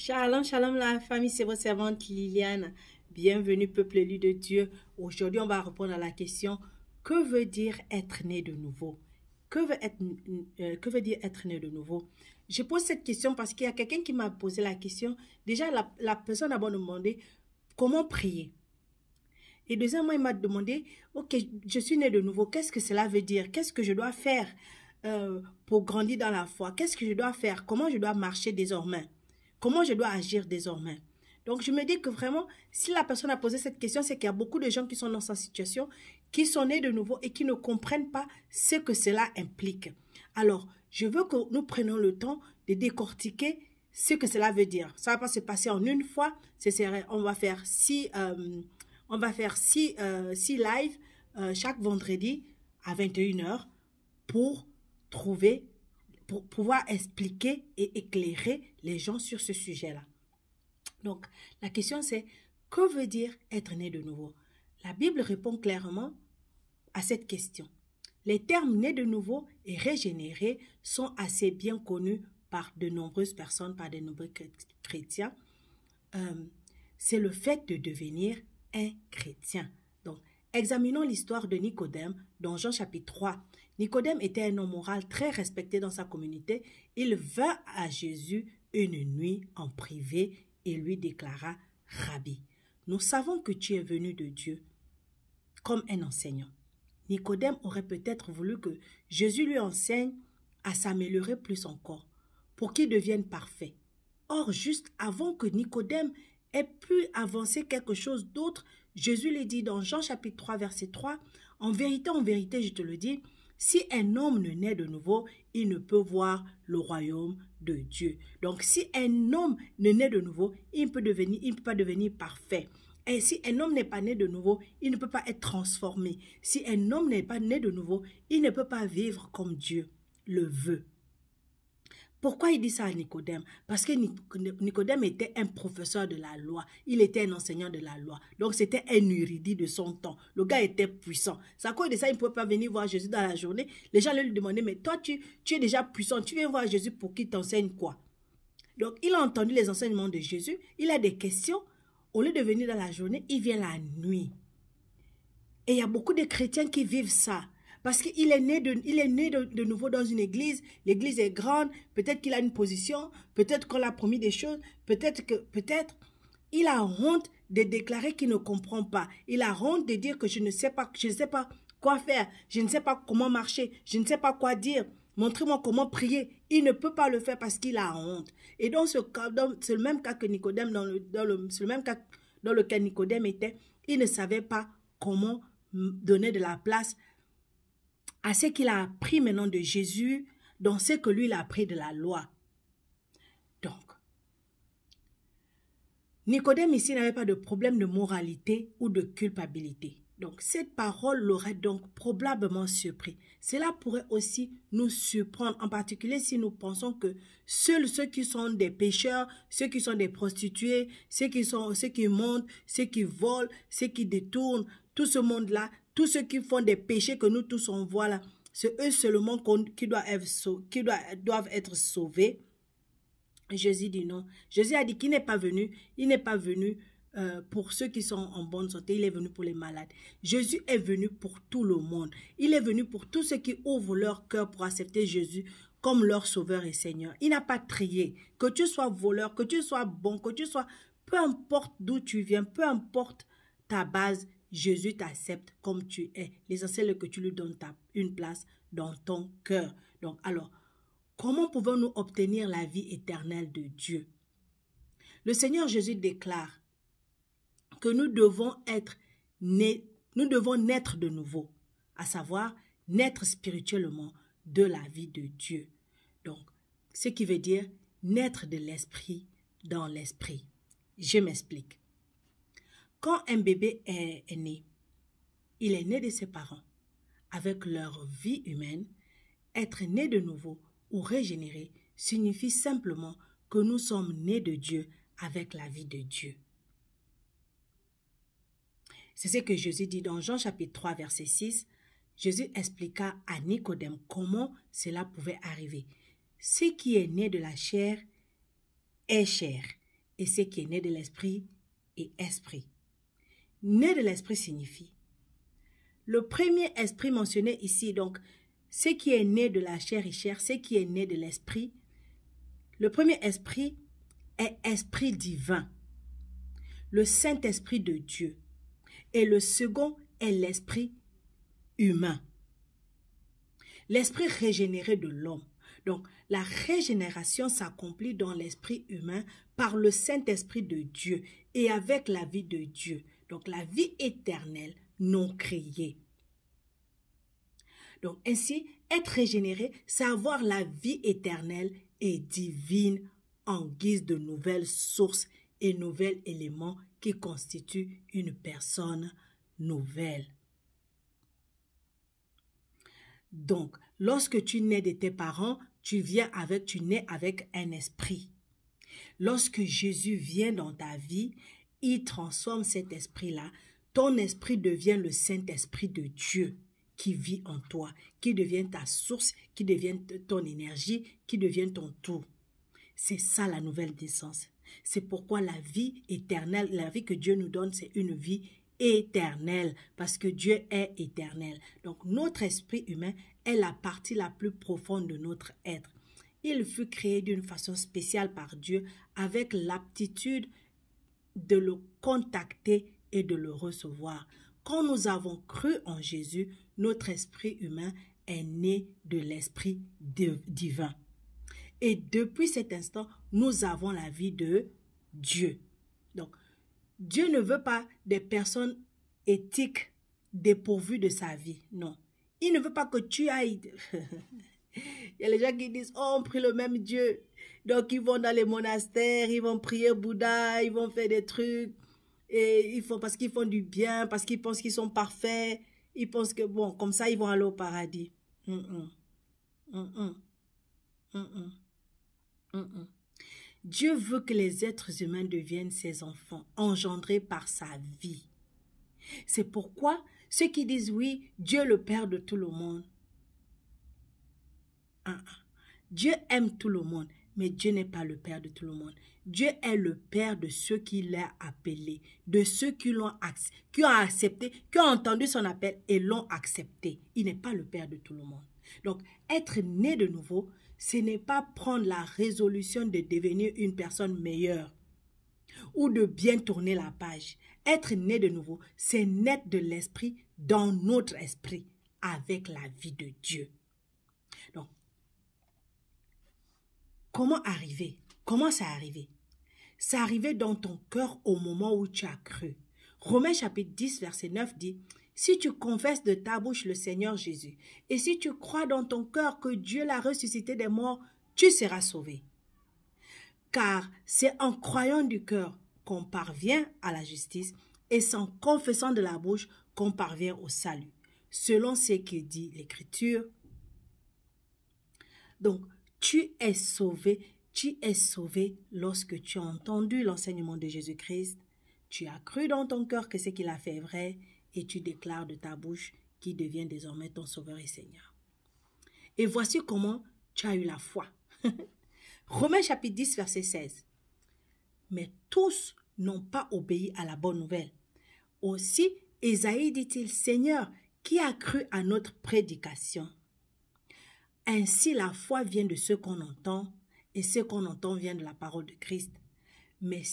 Shalom, shalom la famille, c'est votre servante Liliane. Bienvenue peuple élu de Dieu. Aujourd'hui, on va répondre à la question, que veut dire être né de nouveau? Que veut dire être né de nouveau? Je pose cette question parce qu'il y a quelqu'un qui m'a posé la question. Déjà, la personne a demandé comment prier. Et deuxièmement, il m'a demandé, ok, je suis né de nouveau, qu'est-ce que cela veut dire? Qu'est-ce que je dois faire pour grandir dans la foi? Qu'est-ce que je dois faire? Comment je dois marcher désormais? Comment je dois agir désormais? Donc, je me dis que vraiment, si la personne a posé cette question, c'est qu'il y a beaucoup de gens qui sont dans sa situation, qui sont nés de nouveau et qui ne comprennent pas ce que cela implique. Alors, je veux que nous prenions le temps de décortiquer ce que cela veut dire. Ça ne va pas se passer en une fois. On va faire six lives chaque vendredi à 21h pour pouvoir expliquer et éclairer les gens sur ce sujet-là. Donc, la question c'est, que veut dire être né de nouveau? La Bible répond clairement à cette question. Les termes né de nouveau et régénéré sont assez bien connus par de nombreuses personnes, par de nombreux chrétiens. C'est le fait de devenir un chrétien. Donc, examinons l'histoire de Nicodème dans Jean chapitre 3. Nicodème était un homme moral très respecté dans sa communauté. Il vint à Jésus une nuit en privé et lui déclara, « Rabbi, nous savons que tu es venu de Dieu comme un enseignant. » Nicodème aurait peut-être voulu que Jésus lui enseigne à s'améliorer plus encore pour qu'il devienne parfait. Or, juste avant que Nicodème ait pu avancer quelque chose d'autre, Jésus lui dit dans Jean chapitre 3, verset 3, « En vérité, je te le dis, si un homme ne naît de nouveau, il ne peut voir le royaume de Dieu. » Donc, si un homme ne naît de nouveau, il ne peut pas devenir parfait. Et si un homme n'est pas né de nouveau, il ne peut pas être transformé. Si un homme n'est pas né de nouveau, il ne peut pas vivre comme Dieu le veut. Pourquoi il dit ça à Nicodème? Parce que Nicodème était un professeur de la loi. Il était un enseignant de la loi. Donc, c'était un érudit de son temps. Le gars était puissant. C'est à cause de ça, il ne pouvait pas venir voir Jésus dans la journée. Les gens lui demandaient, mais toi, tu es déjà puissant. Tu viens voir Jésus pour qu'il t'enseigne quoi? Donc, il a entendu les enseignements de Jésus. Il a des questions. Au lieu de venir dans la journée, il vient la nuit. Et il y a beaucoup de chrétiens qui vivent ça. Parce qu'il est né de nouveau dans une église. L'église est grande. Peut-être qu'il a une position. Peut-être qu'on l'a promis des choses. Peut-être il a honte de déclarer qu'il ne comprend pas. Il a honte de dire que je ne sais pas quoi faire. Je ne sais pas comment marcher. Je ne sais pas quoi dire. Montrez-moi comment prier. Il ne peut pas le faire parce qu'il a honte. Et dans ce cas, c'est le même cas que Nicodème, c'est le même cas dans lequel Nicodème était. Il ne savait pas comment donner de la place à ce qu'il a appris maintenant de Jésus, dans ce que lui il a appris de la loi. Donc, Nicodème ici n'avait pas de problème de moralité ou de culpabilité. Donc, cette parole l'aurait donc probablement surpris. Cela pourrait aussi nous surprendre, en particulier si nous pensons que seuls ceux qui sont des pécheurs, ceux qui sont des prostituées, ceux qui mentent, ceux qui volent, ceux qui détournent, tout ce monde-là, tous ceux qui font des péchés que nous tous on voit là, c'est eux seulement qui doivent être sauvés. Jésus dit non. Jésus a dit qu'il n'est pas venu. Il n'est pas venu pour ceux qui sont en bonne santé. Il est venu pour les malades. Jésus est venu pour tout le monde. Il est venu pour tous ceux qui ouvrent leur cœur pour accepter Jésus comme leur sauveur et Seigneur. Il n'a pas trié. Que tu sois voleur, que tu sois bon, que tu sois... Peu importe d'où tu viens, peu importe ta base, Jésus t'accepte comme tu es. L'essentiel est que tu lui donnes une place dans ton cœur. Donc alors, comment pouvons-nous obtenir la vie éternelle de Dieu? Le Seigneur Jésus déclare que nous devons naître de nouveau, à savoir naître spirituellement de la vie de Dieu. Donc, ce qui veut dire naître de l'esprit dans l'esprit. Je m'explique. Quand un bébé est né, il est né de ses parents. Avec leur vie humaine, être né de nouveau ou régénéré signifie simplement que nous sommes nés de Dieu avec la vie de Dieu. C'est ce que Jésus dit dans Jean chapitre 3, verset 6. Jésus expliqua à Nicodème comment cela pouvait arriver. Ce qui est né de la chair est chair, et ce qui est né de l'esprit est esprit. Né de l'esprit signifie le premier esprit mentionné ici, donc ce qui est né de la chair est chair, ce qui est né de l'esprit. Le premier esprit est esprit divin, le Saint-Esprit de Dieu. Et le second est l'esprit humain, l'esprit régénéré de l'homme. Donc, la régénération s'accomplit dans l'esprit humain par le Saint-Esprit de Dieu et avec la vie de Dieu. Donc, la vie éternelle non créée. Donc, ainsi, être régénéré, c'est avoir la vie éternelle et divine en guise de nouvelles sources et nouveaux éléments qui constituent une personne nouvelle. Donc, lorsque tu nais de tes parents, tu nais avec un esprit. Lorsque Jésus vient dans ta vie, il transforme cet esprit-là. Ton esprit devient le Saint-Esprit de Dieu qui vit en toi, qui devient ta source, qui devient ton énergie, qui devient ton tout. C'est ça la nouvelle naissance. C'est pourquoi la vie éternelle, la vie que Dieu nous donne, c'est une vie éternelle, parce que Dieu est éternel. Donc notre esprit humain est la partie la plus profonde de notre être. Il fut créé d'une façon spéciale par Dieu avec l'aptitude de le contacter et de le recevoir. Quand nous avons cru en Jésus, notre esprit humain est né de l'esprit divin. Et depuis cet instant, nous avons la vie de Dieu. Donc, Dieu ne veut pas des personnes éthiques dépourvues de sa vie. Non. Il ne veut pas que tu ailles. Il y a les gens qui disent, oh, on prie le même Dieu. Donc, ils vont dans les monastères, ils vont prier Bouddha, ils vont faire des trucs. Et parce qu'ils font du bien, parce qu'ils pensent qu'ils sont parfaits. Ils pensent que, bon, comme ça, ils vont aller au paradis. Dieu veut que les êtres humains deviennent ses enfants, engendrés par sa vie. C'est pourquoi ceux qui disent oui, Dieu est le Père de tout le monde. Dieu aime tout le monde, mais Dieu n'est pas le Père de tout le monde. Dieu est le Père de ceux qui l'ont appelé, de ceux qui ont accepté, qui ont entendu son appel et l'ont accepté. Il n'est pas le Père de tout le monde. Donc, être né de nouveau, ce n'est pas prendre la résolution de devenir une personne meilleure ou de bien tourner la page. Être né de nouveau, c'est naître de l'esprit dans notre esprit avec la vie de Dieu. Donc, comment arriver? Comment ça arrivé? C'est arrivé dans ton cœur au moment où tu as cru. Romains chapitre 10, verset 9 dit, « Si tu confesses de ta bouche le Seigneur Jésus, et si tu crois dans ton cœur que Dieu l'a ressuscité des morts, tu seras sauvé. Car c'est en croyant du cœur qu'on parvient à la justice, et c'est en confessant de la bouche qu'on parvient au salut, selon ce que dit l'Écriture. » Donc, tu es sauvé lorsque tu as entendu l'enseignement de Jésus-Christ, tu as cru dans ton cœur que ce qu'il a fait est vrai et tu déclares de ta bouche qu'il devient désormais ton Sauveur et Seigneur. Et voici comment tu as eu la foi. Romains chapitre 10, verset 16. Mais tous n'ont pas obéi à la bonne nouvelle. Aussi, Ésaïe dit-il, Seigneur, qui a cru à notre prédication? Ainsi, la foi vient de ce qu'on entend, et ce qu'on entend vient de la parole de Christ. Mais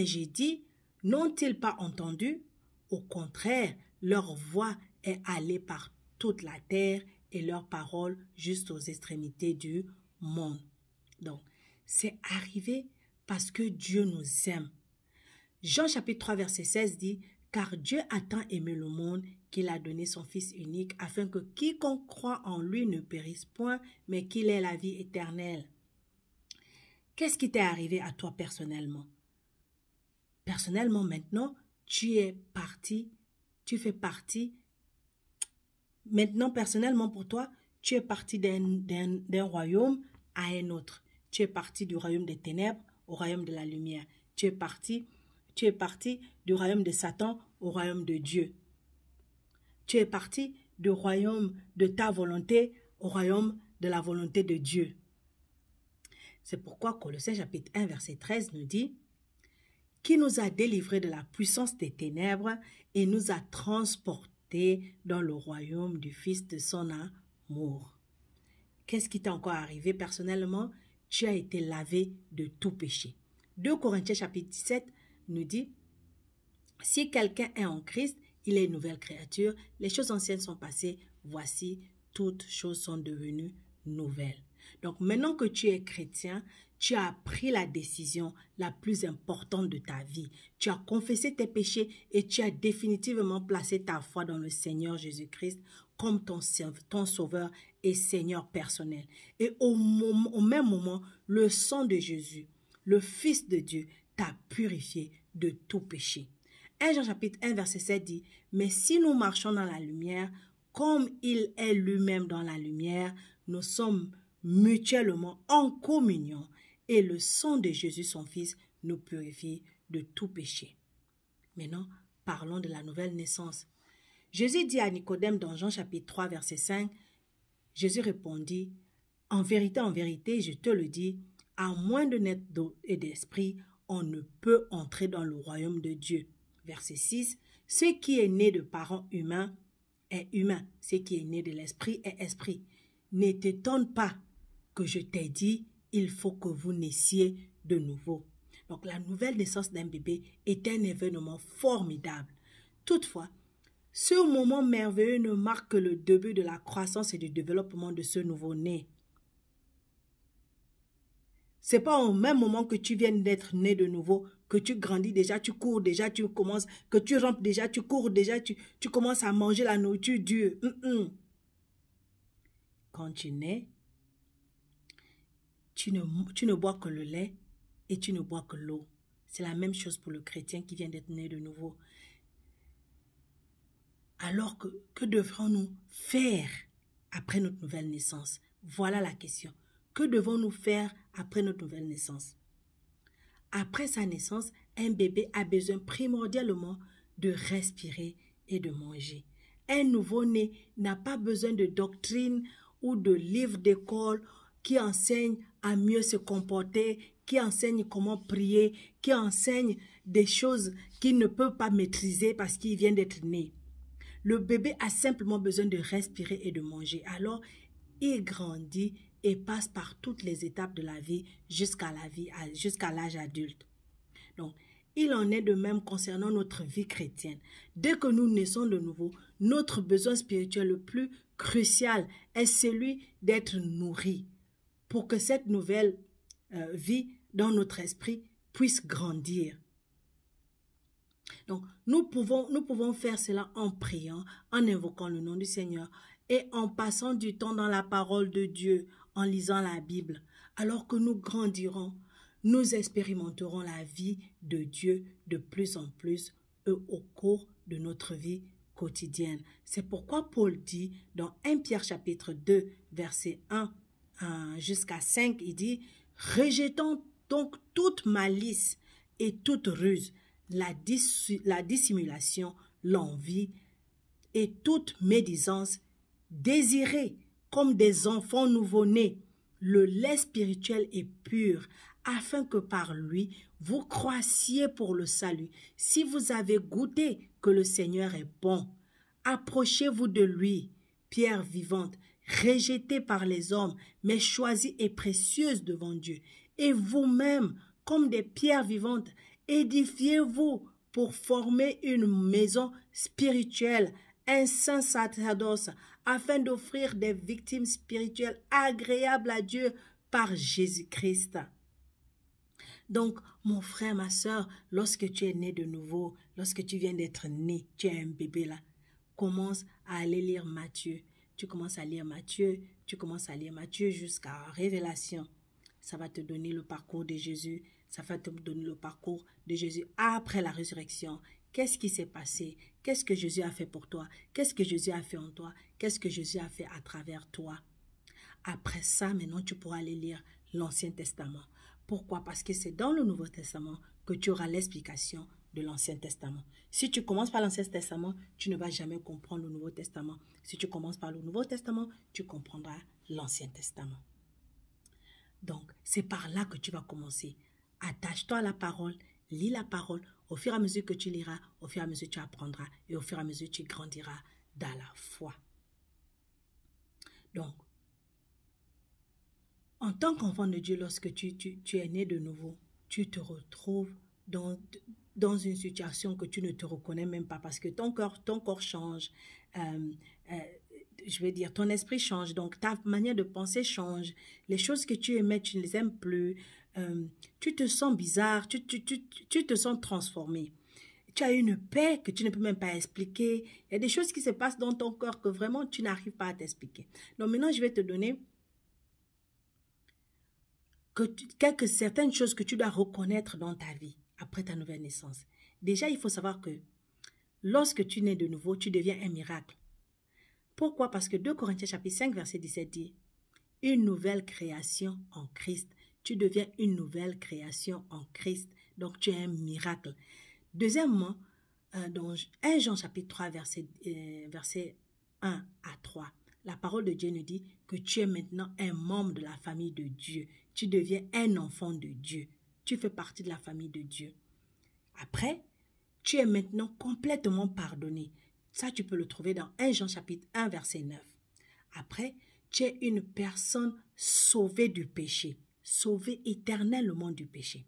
j'ai dit, n'ont-ils pas entendu? Au contraire, leur voix est allée par toute la terre et leur parole juste aux extrémités du monde. Donc, c'est arrivé parce que Dieu nous aime. Jean chapitre 3, verset 16 dit, « Car Dieu a tant aimé le monde qu'il a donné son Fils unique, afin que quiconque croit en lui ne périsse point, mais qu'il ait la vie éternelle. » Qu'est-ce qui t'est arrivé à toi personnellement? Personnellement, maintenant, tu fais partie. Maintenant, personnellement, pour toi, tu es parti d'un royaume à un autre. Tu es parti du royaume des ténèbres au royaume de la lumière. Tu es parti du royaume de Satan au royaume de Dieu. Tu es parti du royaume de ta volonté au royaume de la volonté de Dieu. C'est pourquoi Colossiens chapitre 1, verset 13 nous dit, qui nous a délivrés de la puissance des ténèbres et nous a transportés dans le royaume du Fils de son amour. Qu'est-ce qui t'est encore arrivé personnellement? Tu as été lavé de tout péché. 2 Corinthiens chapitre 17 nous dit, si quelqu'un est en Christ, il est une nouvelle créature, les choses anciennes sont passées, voici, toutes choses sont devenues nouvelles. Donc maintenant que tu es chrétien, tu as pris la décision la plus importante de ta vie. Tu as confessé tes péchés et tu as définitivement placé ta foi dans le Seigneur Jésus-Christ comme ton sauveur et Seigneur personnel. Et au même moment, le sang de Jésus, le Fils de Dieu, t'a purifié de tout péché. 1 Jean chapitre 1 verset 7 dit, « Mais si nous marchons dans la lumière, comme il est lui-même dans la lumière, nous sommes mutuellement en communion et le sang de Jésus, son Fils, nous purifie de tout péché. » Maintenant, parlons de la nouvelle naissance. Jésus dit à Nicodème dans Jean chapitre 3 verset 5, Jésus répondit, « En vérité, je te le dis, à moins de naître d'eau et d'esprit, on ne peut entrer dans le royaume de Dieu. » Verset 6, « Ce qui est né de parents humains est humain, ce qui est né de l'esprit est esprit. Ne t'étonne pas que je t'ai dit, il faut que vous naissiez de nouveau. » Donc la nouvelle naissance d'un bébé est un événement formidable. Toutefois, ce moment merveilleux ne marque que le début de la croissance et du développement de ce nouveau-né. C'est pas au même moment que tu viens d'être né de nouveau, que tu grandis déjà, tu cours déjà, tu commences, que tu rampes déjà, tu cours déjà, tu commences à manger la nourriture dure. Quand tu nais, tu ne bois que le lait et tu ne bois que l'eau. C'est la même chose pour le chrétien qui vient d'être né de nouveau. Alors que devrons-nous faire après notre nouvelle naissance? Voilà la question. Que devons-nous faire après notre nouvelle naissance? Après sa naissance, un bébé a besoin primordialement de respirer et de manger. Un nouveau-né n'a pas besoin de doctrine ou de livres d'école qui enseignent à mieux se comporter, qui enseignent comment prier, qui enseignent des choses qu'il ne peut pas maîtriser parce qu'il vient d'être né. Le bébé a simplement besoin de respirer et de manger. Alors, il grandit et passe par toutes les étapes de la vie jusqu'à l'âge adulte. Donc, il en est de même concernant notre vie chrétienne. Dès que nous naissons de nouveau, notre besoin spirituel le plus crucial est celui d'être nourri pour que cette nouvelle vie dans notre esprit puisse grandir. Donc, nous pouvons faire cela en priant, en invoquant le nom du Seigneur et en passant du temps dans la parole de Dieu, en lisant la Bible. Alors que nous grandirons, nous expérimenterons la vie de Dieu de plus en plus au cours de notre vie quotidienne. C'est pourquoi Paul dit dans 1 Pierre chapitre 2, verset 1 jusqu'à 5, il dit « Rejetons donc toute malice et toute ruse, la dissimulation, l'envie et toute médisance, désirez comme des enfants nouveau-nés le lait spirituel et pur, afin que par lui vous croissiez pour le salut. Si vous avez goûté que le Seigneur est bon, approchez-vous de lui, pierre vivante, rejetée par les hommes, mais choisie et précieuse devant Dieu. Et vous-même, comme des pierres vivantes, édifiez-vous pour former une maison spirituelle, un saint sacerdoce, afin d'offrir des victimes spirituelles agréables à Dieu par Jésus-Christ. Donc, mon frère, ma soeur, lorsque tu es né de nouveau, lorsque tu viens d'être né, tu es un bébé là, commence à aller lire Matthieu. Tu commences à lire Matthieu, jusqu'à Révélation. Ça va te donner le parcours de Jésus. Ça va te donner le parcours de Jésus après la résurrection. Qu'est-ce qui s'est passé? Qu'est-ce que Jésus a fait pour toi? Qu'est-ce que Jésus a fait en toi? Qu'est-ce que Jésus a fait à travers toi? Après ça, maintenant, tu pourras aller lire l'Ancien Testament. Pourquoi? Parce que c'est dans le Nouveau Testament que tu auras l'explication de l'Ancien Testament. Si tu commences par l'Ancien Testament, tu ne vas jamais comprendre le Nouveau Testament. Si tu commences par le Nouveau Testament, tu comprendras l'Ancien Testament. Donc, c'est par là que tu vas commencer. Attache-toi à la parole lis la parole. Au fur et à mesure que tu liras, au fur et à mesure que tu apprendras et au fur et à mesure que tu grandiras dans la foi. Donc, en tant qu'enfant de Dieu, lorsque tu es né de nouveau, tu te retrouves dans une situation que tu ne te reconnais même pas parce que ton corps change, je vais dire, ton esprit change, donc ta manière de penser change, les choses que tu aimais, tu ne les aimes plus, tu te sens bizarre, tu te sens transformé. Tu as une paix que tu ne peux même pas expliquer. Il y a des choses qui se passent dans ton corps que vraiment tu n'arrives pas à t'expliquer. Donc maintenant, je vais te donner certaines choses que tu dois reconnaître dans ta vie après ta nouvelle naissance. Déjà, il faut savoir que lorsque tu nais de nouveau, tu deviens un miracle. Pourquoi? Parce que 2 Corinthiens chapitre 5 verset 17 dit « Une nouvelle création en Christ ». Tu deviens une nouvelle création en Christ. Donc, tu es un miracle. Deuxièmement, dans 1 Jean chapitre 3 verset 1 à 3, la parole de Dieu nous dit que tu es maintenant un membre de la famille de Dieu. Tu deviens un enfant de Dieu. Tu fais partie de la famille de Dieu. Après, tu es maintenant complètement pardonné. Ça, tu peux le trouver dans 1 Jean chapitre 1 verset 9. Après, tu es une personne sauvée du péché, sauvée éternellement du péché.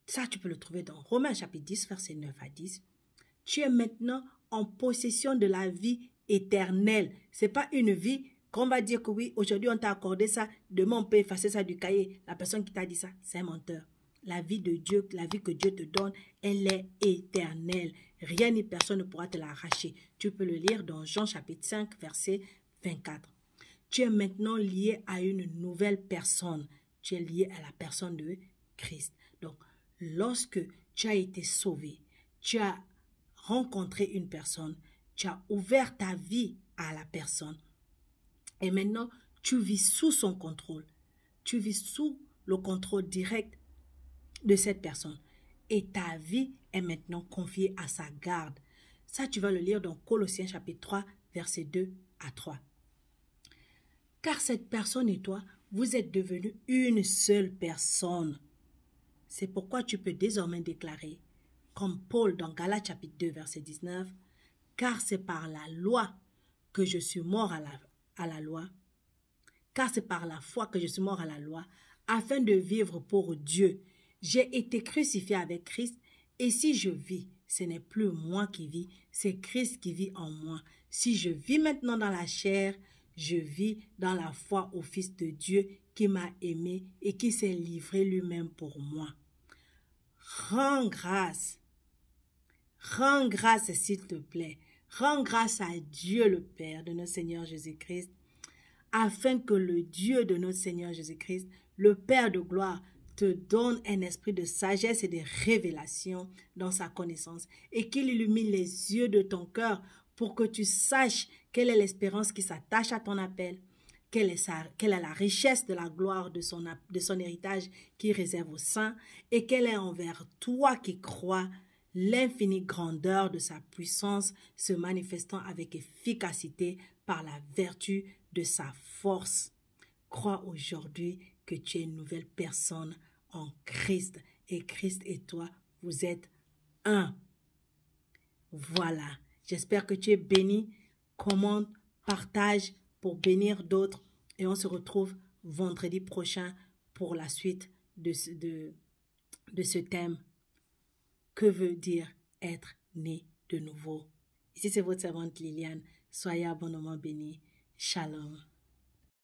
Ça, tu peux le trouver dans Romains chapitre 10 verset 9 à 10. Tu es maintenant en possession de la vie éternelle. Ce n'est pas une vie qu'on va dire que oui, aujourd'hui on t'a accordé ça, demain on peut effacer ça du cahier. La personne qui t'a dit ça, c'est un menteur. La vie de Dieu, la vie que Dieu te donne, elle est éternelle. Rien ni personne ne pourra te l'arracher. Tu peux le lire dans Jean chapitre 5, verset 24. Tu es maintenant lié à une nouvelle personne. Tu es lié à la personne de Christ. Donc, lorsque tu as été sauvé, tu as rencontré une personne, tu as ouvert ta vie à la personne et maintenant, tu vis sous son contrôle. Tu vis sous le contrôle direct de cette personne. Et ta vie est maintenant confiée à sa garde. Ça, tu vas le lire dans Colossiens chapitre 3, versets 2 à 3. Car cette personne et toi, vous êtes devenus une seule personne. C'est pourquoi tu peux désormais déclarer, comme Paul dans Galates chapitre 2, verset 19, « Car c'est par la loi que je suis mort à la loi, car c'est par la foi que je suis mort à la loi, afin de vivre pour Dieu. J'ai été crucifié avec Christ, et si je vis, ce n'est plus moi qui vis, c'est Christ qui vit en moi. Si je vis maintenant dans la chair, je vis dans la foi au Fils de Dieu qui m'a aimé et qui s'est livré lui-même pour moi. » Rends grâce s'il te plaît. Rends grâce à Dieu le Père de notre Seigneur Jésus-Christ, afin que le Dieu de notre Seigneur Jésus-Christ, le Père de gloire, te donne un esprit de sagesse et de révélation dans sa connaissance et qu'il illumine les yeux de ton cœur pour que tu saches quelle est l'espérance qui s'attache à ton appel, quelle est la richesse de la gloire de son héritage qui réserve aux saints et quelle est envers toi qui crois l'infinie grandeur de sa puissance se manifestant avec efficacité par la vertu de sa force. Crois aujourd'hui que tu es une nouvelle personne en Christ et Christ et toi, vous êtes un. Voilà, j'espère que tu es béni. Commente, partage pour bénir d'autres et on se retrouve vendredi prochain pour la suite de ce thème. Que veut dire être né de nouveau? Ici, c'est votre servante Liliane. Soyez abondamment bénis. Shalom.